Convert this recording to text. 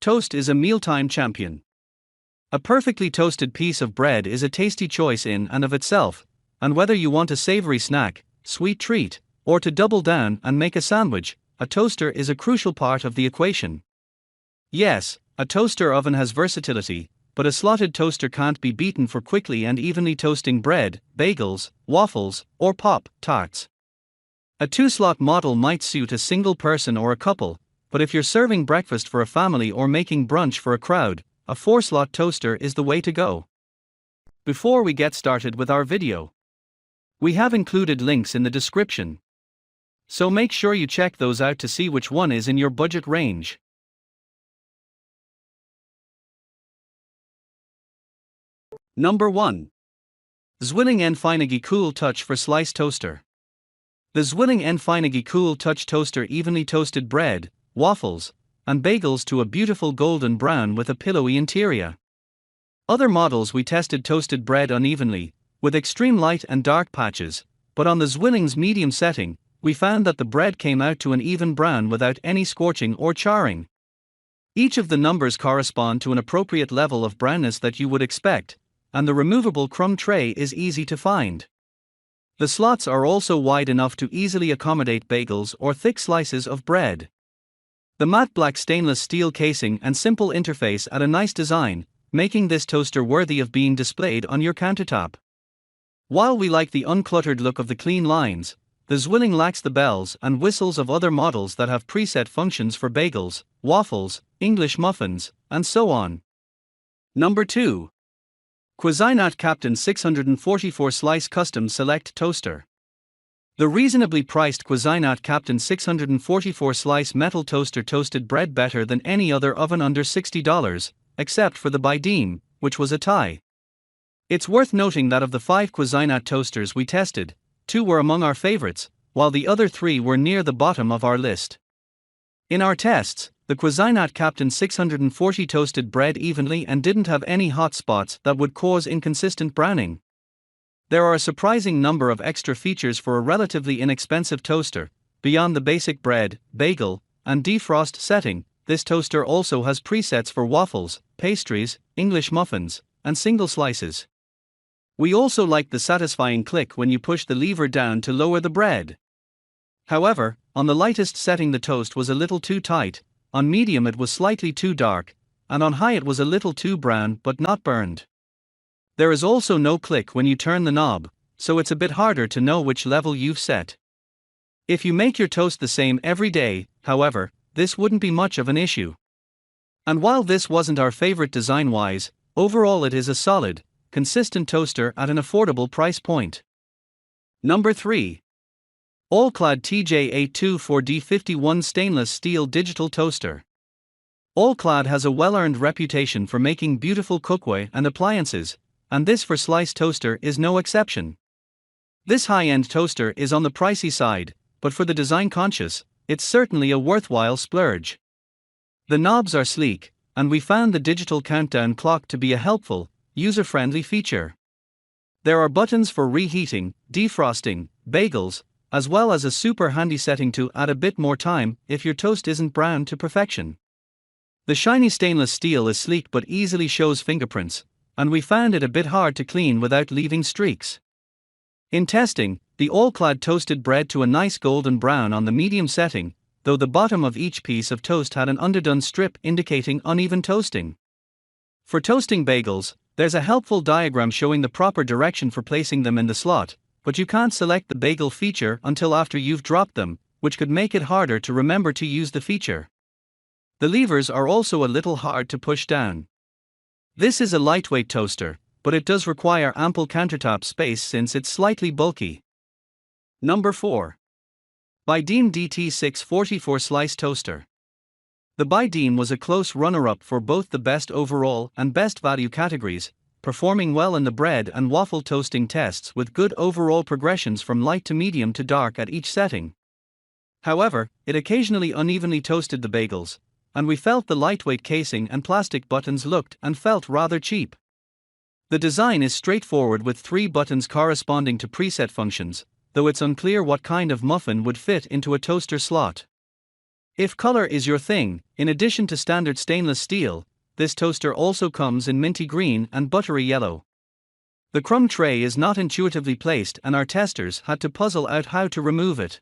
Toast is a mealtime champion. A perfectly toasted piece of bread is a tasty choice in and of itself, and whether you want a savory snack, sweet treat, or to double down and make a sandwich, a toaster is a crucial part of the equation. Yes, a toaster oven has versatility, but a slotted toaster can't be beaten for quickly and evenly toasting bread, bagels, waffles, or Pop-Tarts. A 2-slot model might suit a single person or a couple, but if you're serving breakfast for a family or making brunch for a crowd, a 4-slot toaster is the way to go. Before we get started with our video, we have included links in the description, so make sure you check those out to see which one is in your budget range. Number 1. Zwilling Enfinigy Cool Touch for Slice Toaster. The Zwilling Enfinigy Cool Touch Toaster evenly toasted bread, waffles, and bagels to a beautiful golden brown with a pillowy interior. Other models we tested toasted bread unevenly, with extreme light and dark patches, but on the Zwilling's medium setting, we found that the bread came out to an even brown without any scorching or charring. Each of the numbers correspond to an appropriate level of brownness that you would expect, and the removable crumb tray is easy to find. The slots are also wide enough to easily accommodate bagels or thick slices of bread. The matte black stainless steel casing and simple interface add a nice design, making this toaster worthy of being displayed on your countertop. While we like the uncluttered look of the clean lines, the Zwilling lacks the bells and whistles of other models that have preset functions for bagels, waffles, English muffins, and so on. Number 2. Cuisinart Captain 644 Slice Custom Select Toaster. The reasonably priced Cuisinart Captain 644 Slice Metal Toaster toasted bread better than any other oven under $60, except for the BUYDEEM, which was a tie. It's worth noting that of the 5 Cuisinart toasters we tested, 2 were among our favorites, while the other 3 were near the bottom of our list. In our tests, the Cuisinart Captain 640 toasted bread evenly and didn't have any hot spots that would cause inconsistent browning. There are a surprising number of extra features for a relatively inexpensive toaster. Beyond the basic bread, bagel, and defrost setting, this toaster also has presets for waffles, pastries, English muffins, and single slices. We also like the satisfying click when you push the lever down to lower the bread. However, on the lightest setting the toast was a little too tight, on medium it was slightly too dark, and on high it was a little too brown but not burned. There is also no click when you turn the knob, so it's a bit harder to know which level you've set. If you make your toast the same every day, however, this wouldn't be much of an issue. And while this wasn't our favorite design-wise, overall it is a solid, consistent toaster at an affordable price point. Number 3. All-Clad TJ824D51 Stainless Steel Digital Toaster. All-Clad has a well-earned reputation for making beautiful cookware and appliances, and this for slice toaster is no exception. This high-end toaster is on the pricey side, but for the design-conscious, it's certainly a worthwhile splurge. The knobs are sleek, and we found the digital countdown clock to be a helpful, user-friendly feature. There are buttons for reheating, defrosting, bagels, as well as a super handy setting to add a bit more time if your toast isn't browned to perfection. The shiny stainless steel is sleek but easily shows fingerprints, and we found it a bit hard to clean without leaving streaks. In testing, the All-Clad toasted bread to a nice golden brown on the medium setting, though the bottom of each piece of toast had an underdone strip indicating uneven toasting. For toasting bagels, there's a helpful diagram showing the proper direction for placing them in the slot, but you can't select the bagel feature until after you've dropped them, which could make it harder to remember to use the feature. The levers are also a little hard to push down. This is a lightweight toaster, but it does require ample countertop space since it's slightly bulky. Number 4. BUYDEEM DT644 Slice Toaster. The BUYDEEM was a close runner-up for both the best overall and best value categories, performing well in the bread and waffle toasting tests with good overall progressions from light to medium to dark at each setting. However, it occasionally unevenly toasted the bagels, and we felt the lightweight casing and plastic buttons looked and felt rather cheap. The design is straightforward with 3 buttons corresponding to preset functions, though it's unclear what kind of muffin would fit into a toaster slot. If color is your thing, in addition to standard stainless steel, this toaster also comes in minty green and buttery yellow. The crumb tray is not intuitively placed and our testers had to puzzle out how to remove it.